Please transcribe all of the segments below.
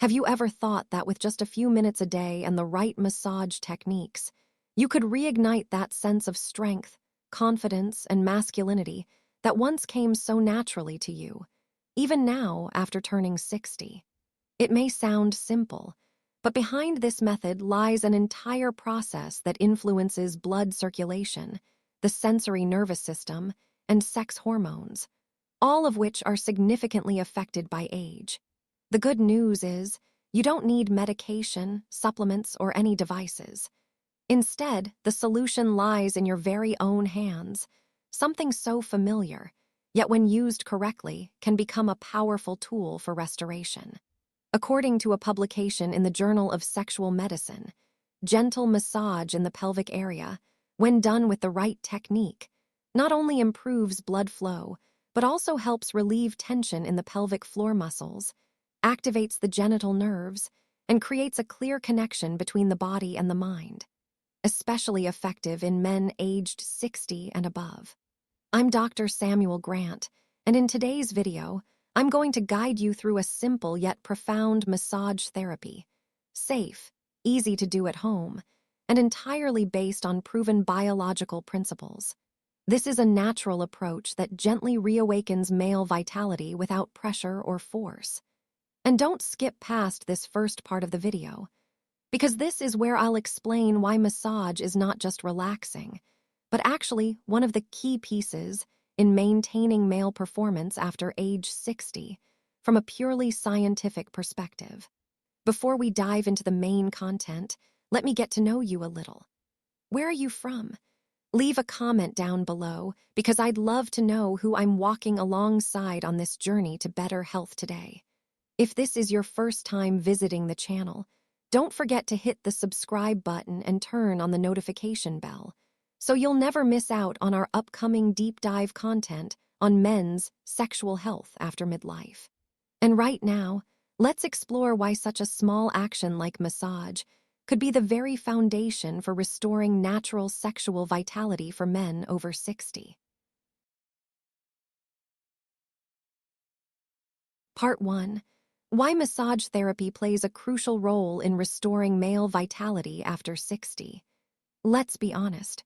Have you ever thought that with just a few minutes a day and the right massage techniques, you could reignite that sense of strength, confidence, and masculinity that once came so naturally to you, even now after turning 60? It may sound simple, but behind this method lies an entire process that influences blood circulation, the sensory nervous system, and sex hormones, all of which are significantly affected by age. The good news is, you don't need medication, supplements, or any devices. Instead, the solution lies in your very own hands, something so familiar, yet when used correctly, can become a powerful tool for restoration. According to a publication in the Journal of Sexual Medicine, gentle massage in the pelvic area, when done with the right technique, not only improves blood flow, but also helps relieve tension in the pelvic floor muscles, activates the genital nerves, and creates a clear connection between the body and the mind, especially effective in men aged 60 and above. I'm Dr. Samuel Grant, and in today's video, I'm going to guide you through a simple yet profound massage therapy, safe, easy to do at home, and entirely based on proven biological principles. This is a natural approach that gently reawakens male vitality without pressure or force. And don't skip past this first part of the video, because this is where I'll explain why massage is not just relaxing, but actually one of the key pieces in maintaining male performance after age 60 from a purely scientific perspective. Before we dive into the main content, let me get to know you a little. Where are you from? Leave a comment down below, because I'd love to know who I'm walking alongside on this journey to better health today. If this is your first time visiting the channel, don't forget to hit the subscribe button and turn on the notification bell, so you'll never miss out on our upcoming deep dive content on men's sexual health after midlife. And right now, let's explore why such a small action like massage could be the very foundation for restoring natural sexual vitality for men over 60. Part 1. Why massage therapy plays a crucial role in restoring male vitality after 60. Let's be honest.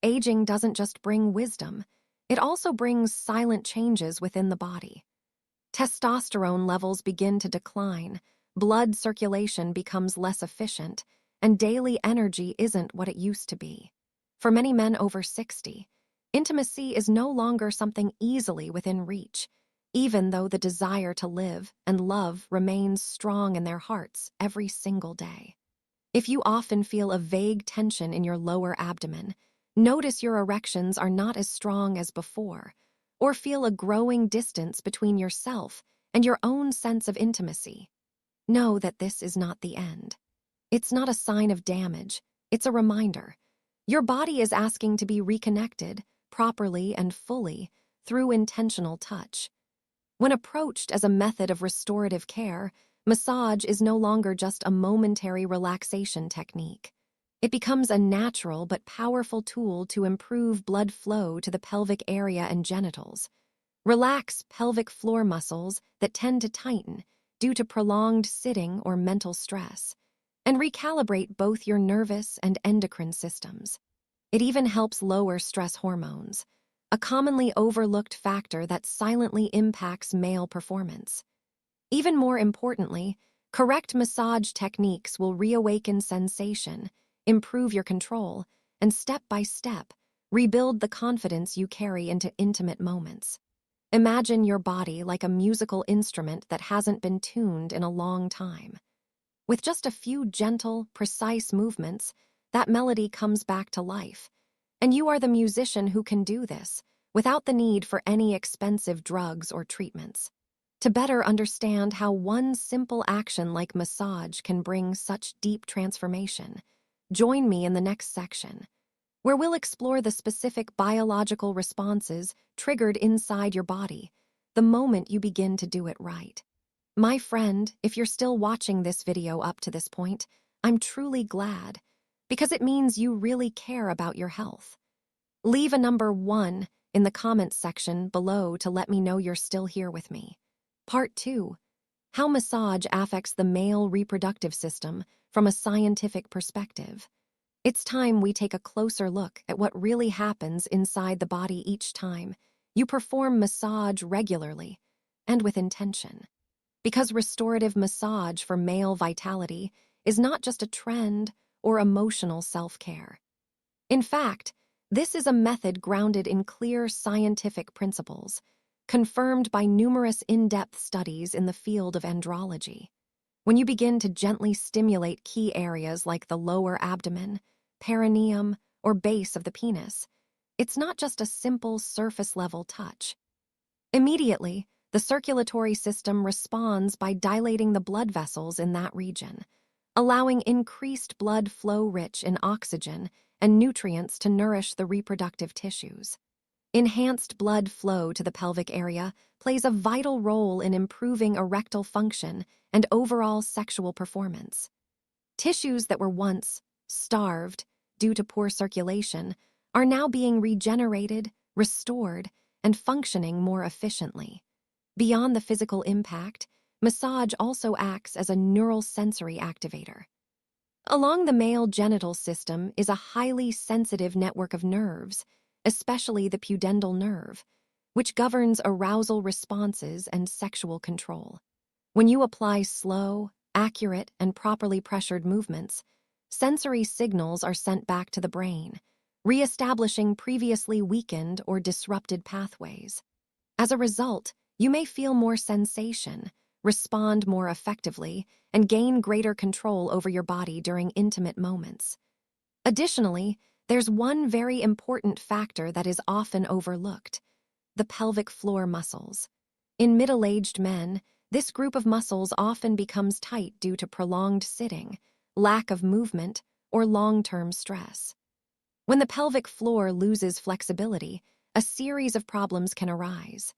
Aging doesn't just bring wisdom, it also brings silent changes within the body. Testosterone levels begin to decline, blood circulation becomes less efficient, and daily energy isn't what it used to be. For many men over 60, intimacy is no longer something easily within reach, even though the desire to live and love remains strong in their hearts every single day. If you often feel a vague tension in your lower abdomen, notice your erections are not as strong as before, or feel a growing distance between yourself and your own sense of intimacy, know that this is not the end. It's not a sign of damage, it's a reminder. Your body is asking to be reconnected, properly and fully, through intentional touch. When approached as a method of restorative care, massage is no longer just a momentary relaxation technique. It becomes a natural but powerful tool to improve blood flow to the pelvic area and genitals, relax pelvic floor muscles that tend to tighten due to prolonged sitting or mental stress, and recalibrate both your nervous and endocrine systems. It even helps lower stress hormones, a commonly overlooked factor that silently impacts male performance. Even more importantly, correct massage techniques will reawaken sensation, improve your control, and step by step, rebuild the confidence you carry into intimate moments. Imagine your body like a musical instrument that hasn't been tuned in a long time. With just a few gentle, precise movements, that melody comes back to life, and you are the musician who can do this without the need for any expensive drugs or treatments. To better understand how one simple action like massage can bring such deep transformation, join me in the next section, where we'll explore the specific biological responses triggered inside your body the moment you begin to do it right. My friend, if you're still watching this video up to this point, I'm truly glad, because it means you really care about your health. Leave a number 1 in the comments section below to let me know you're still here with me. Part 2. how massage affects the male reproductive system from a scientific perspective. It's time we take a closer look at what really happens inside the body each time you perform massage regularly and with intention. Because restorative massage for male vitality is not just a trend or emotional self-care. In fact, this is a method grounded in clear scientific principles, confirmed by numerous in-depth studies in the field of andrology. When you begin to gently stimulate key areas like the lower abdomen, perineum, or base of the penis, it's not just a simple surface-level touch. Immediately, the circulatory system responds by dilating the blood vessels in that region, allowing increased blood flow rich in oxygen and nutrients to nourish the reproductive tissues. Enhanced blood flow to the pelvic area plays a vital role in improving erectile function and overall sexual performance. Tissues that were once starved due to poor circulation are now being regenerated, restored, and functioning more efficiently. Beyond the physical impact, massage also acts as a neural sensory activator. Along the male genital system is a highly sensitive network of nerves, especially the pudendal nerve, which governs arousal responses and sexual control. When you apply slow, accurate, and properly pressured movements, sensory signals are sent back to the brain, reestablishing previously weakened or disrupted pathways. As a result, you may feel more sensation, respond more effectively, and gain greater control over your body during intimate moments. Additionally, there's one very important factor that is often overlooked: the pelvic floor muscles. In middle-aged men, this group of muscles often becomes tight due to prolonged sitting, lack of movement, or long-term stress. When the pelvic floor loses flexibility, a series of problems can arise: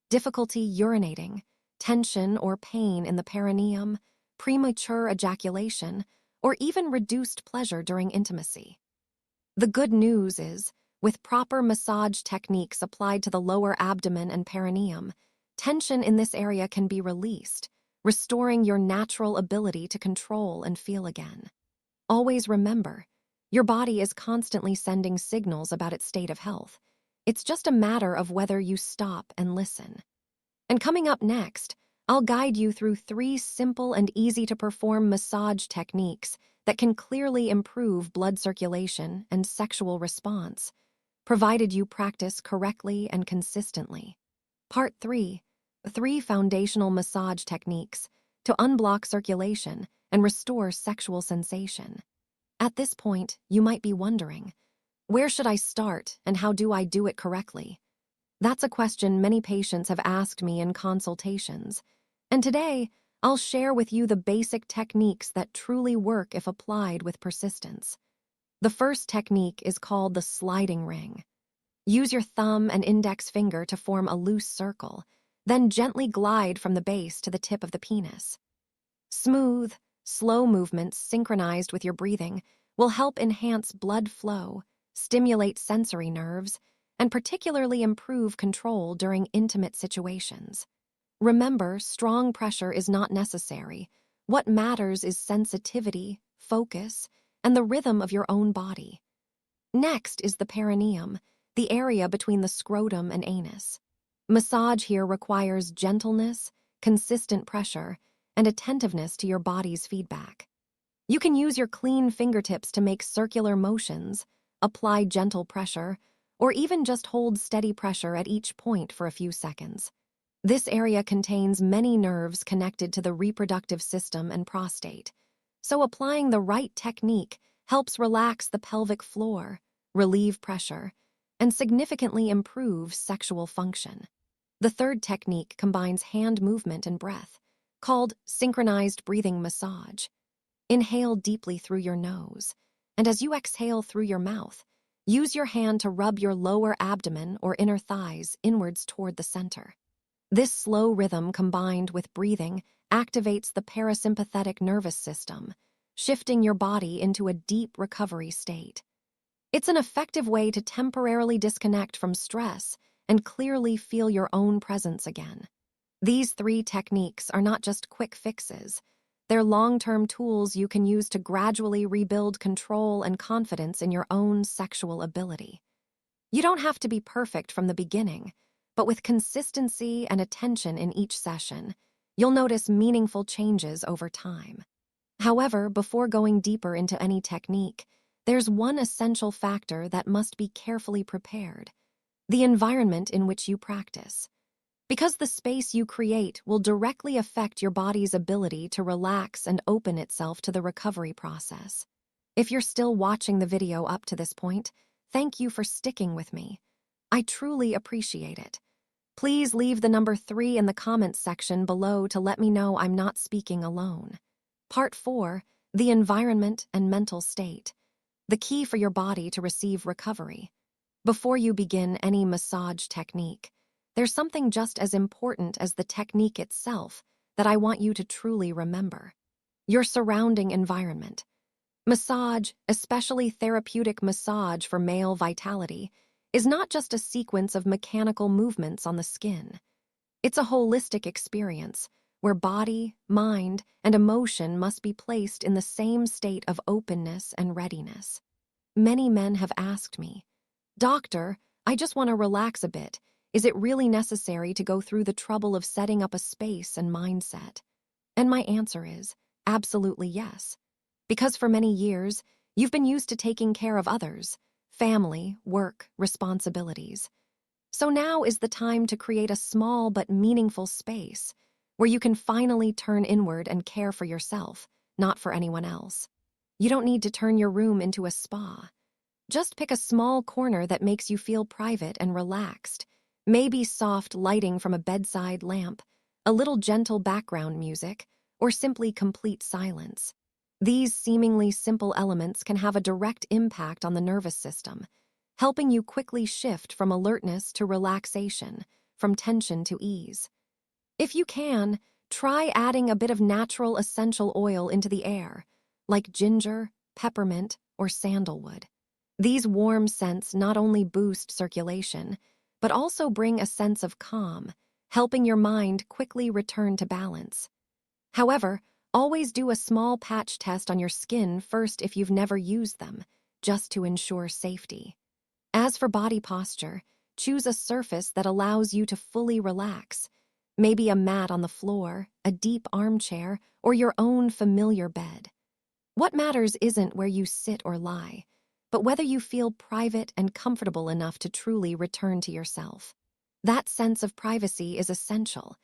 difficulty urinating, tension or pain in the perineum, premature ejaculation, or even reduced pleasure during intimacy. The good news is, with proper massage techniques applied to the lower abdomen and perineum, tension in this area can be released, restoring your natural ability to control and feel again. Always remember, your body is constantly sending signals about its state of health. It's just a matter of whether you stop and listen. And coming up next, I'll guide you through 3 simple and easy-to-perform massage techniques that can clearly improve blood circulation and sexual response, provided you practice correctly and consistently. Part 3: 3 foundational massage techniques to unblock circulation and restore sexual sensation. At this point, you might be wondering, where should I start and how do I do it correctly? That's a question many patients have asked me in consultations, and today I'll share with you the basic techniques that truly work if applied with persistence. The first technique is called the sliding ring. Use your thumb and index finger to form a loose circle, then gently glide from the base to the tip of the penis. Smooth, slow movements synchronized with your breathing will help enhance blood flow, stimulate sensory nerves, and particularly improve control during intimate situations. Remember, strong pressure is not necessary. What matters is sensitivity, focus, and the rhythm of your own body. Next is the perineum, the area between the scrotum and anus. Massage here requires gentleness, consistent pressure, and attentiveness to your body's feedback. You can use your clean fingertips to make circular motions, apply gentle pressure, or even just hold steady pressure at each point for a few seconds. This area contains many nerves connected to the reproductive system and prostate, so applying the right technique helps relax the pelvic floor, relieve pressure, and significantly improve sexual function. The third technique combines hand movement and breath, called synchronized breathing massage. Inhale deeply through your nose, and as you exhale through your mouth, use your hand to rub your lower abdomen or inner thighs inwards toward the center. This slow rhythm combined with breathing activates the parasympathetic nervous system, shifting your body into a deep recovery state. It's an effective way to temporarily disconnect from stress and clearly feel your own presence again. These 3 techniques are not just quick fixes. They're long-term tools you can use to gradually rebuild control and confidence in your own sexual ability. You don't have to be perfect from the beginning, but with consistency and attention in each session, you'll notice meaningful changes over time. However, before going deeper into any technique, there's one essential factor that must be carefully prepared: the environment in which you practice. Because the space you create will directly affect your body's ability to relax and open itself to the recovery process. If you're still watching the video up to this point, thank you for sticking with me. I truly appreciate it. Please leave the number 3 in the comments section below to let me know I'm not speaking alone. Part 4, the environment and mental state. The key for your body to receive recovery. Before you begin any massage technique, there's something just as important as the technique itself that I want you to truly remember: your surrounding environment. Massage, especially therapeutic massage for male vitality, is not just a sequence of mechanical movements on the skin. It's a holistic experience where body, mind, and emotion must be placed in the same state of openness and readiness. Many men have asked me, "Doctor, I just want to relax a bit. Is it really necessary to go through the trouble of setting up a space and mindset?" And my answer is absolutely yes. Because for many years, you've been used to taking care of others: family, work, responsibilities. So now is the time to create a small but meaningful space where you can finally turn inward and care for yourself, not for anyone else. You don't need to turn your room into a spa. Just pick a small corner that makes you feel private and relaxed. Maybe soft lighting from a bedside lamp, a little gentle background music, or simply complete silence. These seemingly simple elements can have a direct impact on the nervous system, helping you quickly shift from alertness to relaxation, from tension to ease. If you can, try adding a bit of natural essential oil into the air, like ginger, peppermint, or sandalwood. These warm scents not only boost circulation, but also bring a sense of calm, helping your mind quickly return to balance. However, always do a small patch test on your skin first if you've never used them, just to ensure safety. As for body posture, choose a surface that allows you to fully relax. Maybe a mat on the floor, a deep armchair, or your own familiar bed. What matters isn't where you sit or lie, but whether you feel private and comfortable enough to truly return to yourself. That sense of privacy is essential.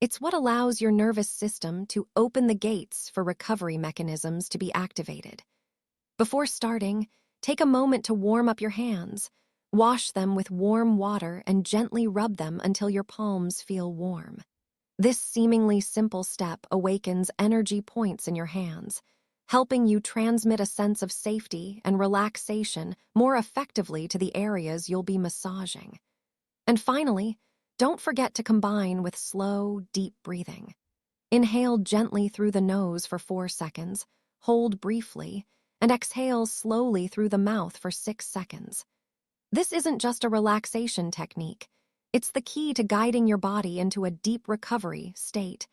It's what allows your nervous system to open the gates for recovery mechanisms to be activated. Before starting, take a moment to warm up your hands. Wash them with warm water and gently rub them until your palms feel warm. This seemingly simple step awakens energy points in your hands, helping you transmit a sense of safety and relaxation more effectively to the areas you'll be massaging. And finally, don't forget to combine with slow, deep breathing. Inhale gently through the nose for 4 seconds, hold briefly, and exhale slowly through the mouth for 6 seconds. This isn't just a relaxation technique. It's the key to guiding your body into a deep recovery state,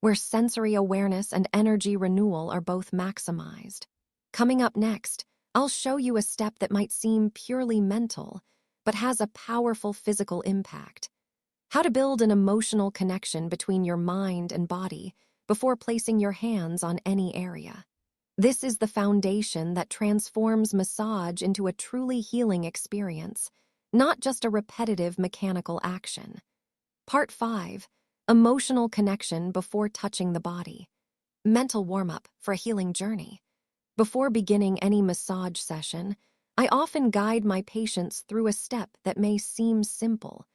where sensory awareness and energy renewal are both maximized. Coming up next, I'll show you a step that might seem purely mental, but has a powerful physical impact. How to build an emotional connection between your mind and body before placing your hands on any area. This is the foundation that transforms massage into a truly healing experience, not just a repetitive mechanical action. Part 5. Emotional connection before touching the body. Mental warm-up for a healing journey. Before beginning any massage session, I often guide my patients through a step that may seem simple,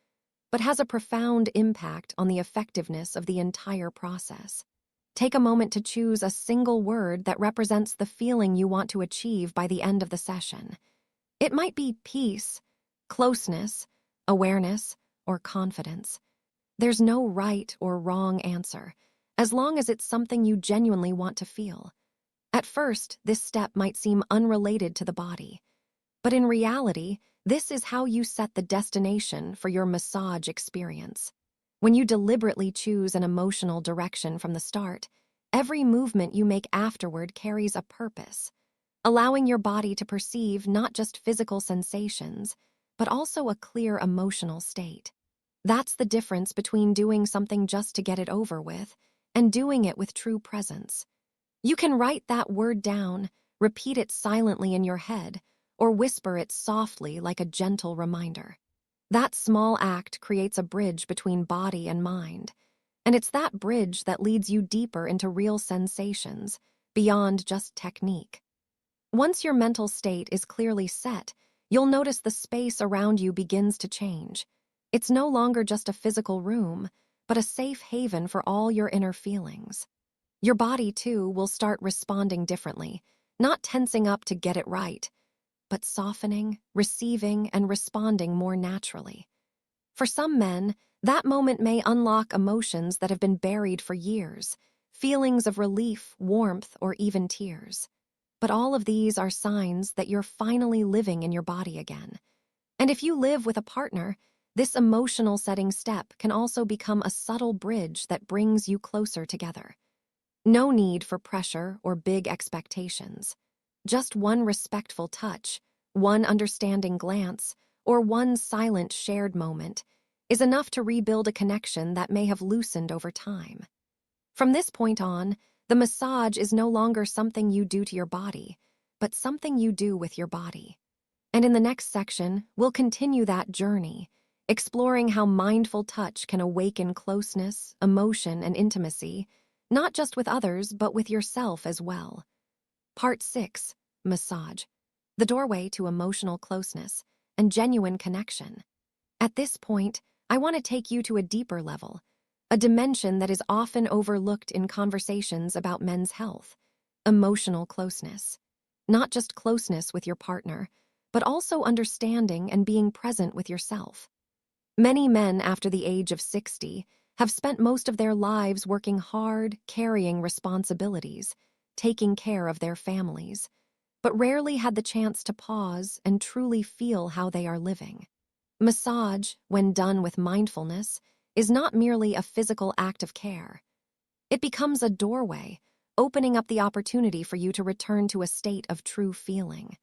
but has a profound impact on the effectiveness of the entire process. Take a moment to choose a single word that represents the feeling you want to achieve by the end of the session. It might be peace, closeness, awareness, or confidence. There's no right or wrong answer, as long as it's something you genuinely want to feel. At first, this step might seem unrelated to the body, but in reality, this is how you set the destination for your massage experience. When you deliberately choose an emotional direction from the start, every movement you make afterward carries a purpose, allowing your body to perceive not just physical sensations, but also a clear emotional state. That's the difference between doing something just to get it over with and doing it with true presence. You can write that word down, repeat it silently in your head, or whisper it softly like a gentle reminder. That small act creates a bridge between body and mind, and it's that bridge that leads you deeper into real sensations, beyond just technique. Once your mental state is clearly set, you'll notice the space around you begins to change. It's no longer just a physical room, but a safe haven for all your inner feelings. Your body, too, will start responding differently, not tensing up to get it right, but softening, receiving, and responding more naturally. For some men, that moment may unlock emotions that have been buried for years, feelings of relief, warmth, or even tears. But all of these are signs that you're finally living in your body again. And if you live with a partner, this emotional setting step can also become a subtle bridge that brings you closer together. No need for pressure or big expectations. Just one respectful touch, one understanding glance, or one silent shared moment is enough to rebuild a connection that may have loosened over time. From this point on, the massage is no longer something you do to your body, but something you do with your body. And in the next section, we'll continue that journey, exploring how mindful touch can awaken closeness, emotion, and intimacy, not just with others, but with yourself as well. Part 6, Massage, the doorway to emotional closeness and genuine connection. At this point, I want to take you to a deeper level, a dimension that is often overlooked in conversations about men's health: emotional closeness. Not just closeness with your partner, but also understanding and being present with yourself. Many men after the age of 60 have spent most of their lives working hard, carrying responsibilities, taking care of their families, but rarely had the chance to pause and truly feel how they are living. Massage, when done with mindfulness, is not merely a physical act of care. It becomes a doorway, opening up the opportunity for you to return to a state of true feeling.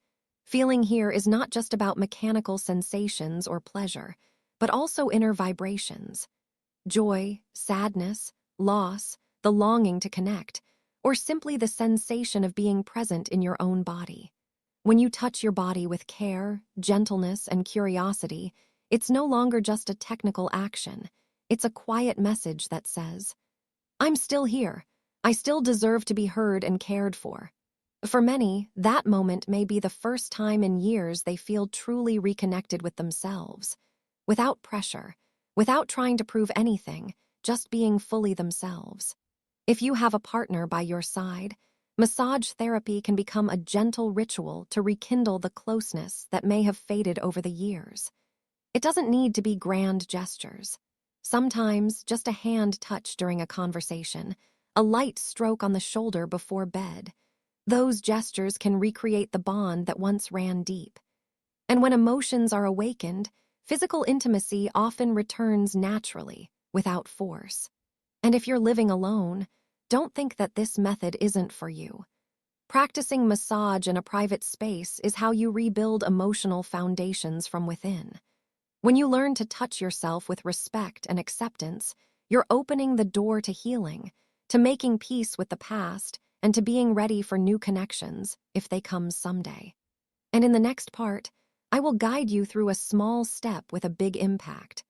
Feeling here is not just about mechanical sensations or pleasure, but also inner vibrations. Joy, sadness, loss, the longing to connect, or simply the sensation of being present in your own body. When you touch your body with care, gentleness, and curiosity, it's no longer just a technical action. It's a quiet message that says, "I'm still here. I still deserve to be heard and cared for." For many, that moment may be the first time in years they feel truly reconnected with themselves, without pressure, without trying to prove anything, just being fully themselves. If you have a partner by your side, massage therapy can become a gentle ritual to rekindle the closeness that may have faded over the years. It doesn't need to be grand gestures. Sometimes just a hand touch during a conversation, a light stroke on the shoulder before bed. Those gestures can recreate the bond that once ran deep. And when emotions are awakened, physical intimacy often returns naturally, without force. And if you're living alone, don't think that this method isn't for you. Practicing massage in a private space is how you rebuild emotional foundations from within. When you learn to touch yourself with respect and acceptance, you're opening the door to healing, to making peace with the past, and to being ready for new connections, if they come someday. And in the next part, I will guide you through a small step with a big impact.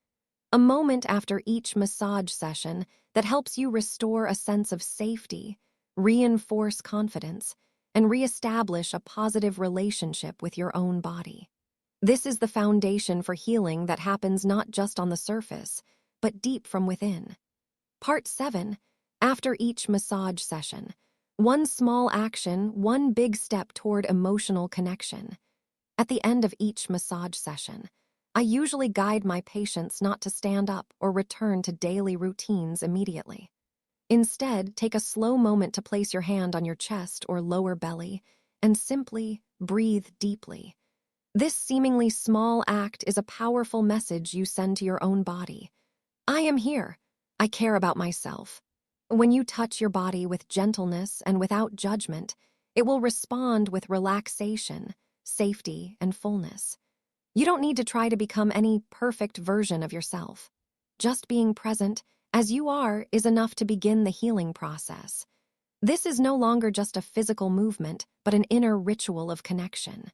A moment after each massage session that helps you restore a sense of safety, reinforce confidence, and reestablish a positive relationship with your own body. This is the foundation for healing that happens not just on the surface, but deep from within. Part 7, after each massage session. One small action, one big step toward emotional connection. At the end of each massage session, I usually guide my patients not to stand up or return to daily routines immediately. Instead, take a slow moment to place your hand on your chest or lower belly and simply breathe deeply. This seemingly small act is a powerful message you send to your own body. I am here. I care about myself. When you touch your body with gentleness and without judgment, it will respond with relaxation, safety, and fullness. You don't need to try to become any perfect version of yourself. Just being present, as you are, is enough to begin the healing process. This is no longer just a physical movement, but an inner ritual of connection.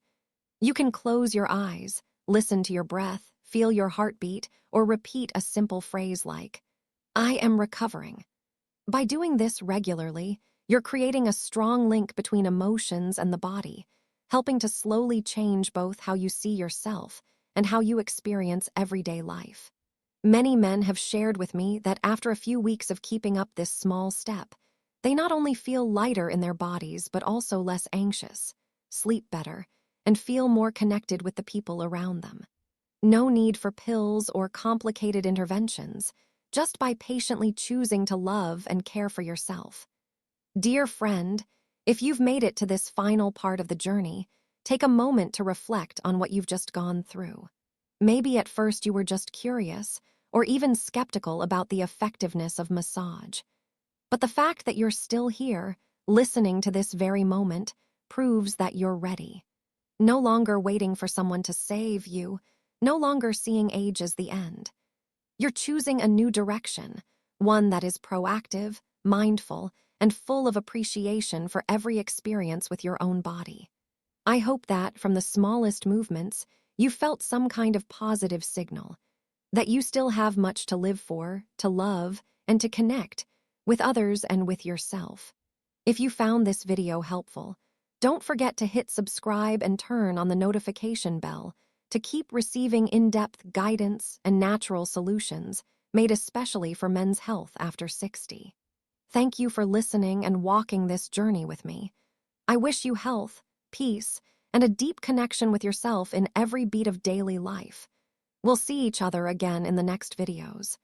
You can close your eyes, listen to your breath, feel your heartbeat, or repeat a simple phrase like, I am recovering. By doing this regularly, you're creating a strong link between emotions and the body, helping to slowly change both how you see yourself and how you experience everyday life. Many men have shared with me that after a few weeks of keeping up this small step, they not only feel lighter in their bodies but also less anxious, sleep better, and feel more connected with the people around them. No need for pills or complicated interventions, just by patiently choosing to love and care for yourself. Dear friend, if you've made it to this final part of the journey, take a moment to reflect on what you've just gone through. Maybe at first you were just curious or even skeptical about the effectiveness of massage. But the fact that you're still here, listening to this very moment, proves that you're ready. No longer waiting for someone to save you, no longer seeing age as the end. You're choosing a new direction, one that is proactive, mindful, and full of appreciation for every experience with your own body. I hope that, from the smallest movements, you felt some kind of positive signal, that you still have much to live for, to love, and to connect with others and with yourself. If you found this video helpful, don't forget to hit subscribe and turn on the notification bell to keep receiving in-depth guidance and natural solutions made especially for men's health after 60. Thank you for listening and walking this journey with me. I wish you health, peace, and a deep connection with yourself in every beat of daily life. We'll see each other again in the next videos.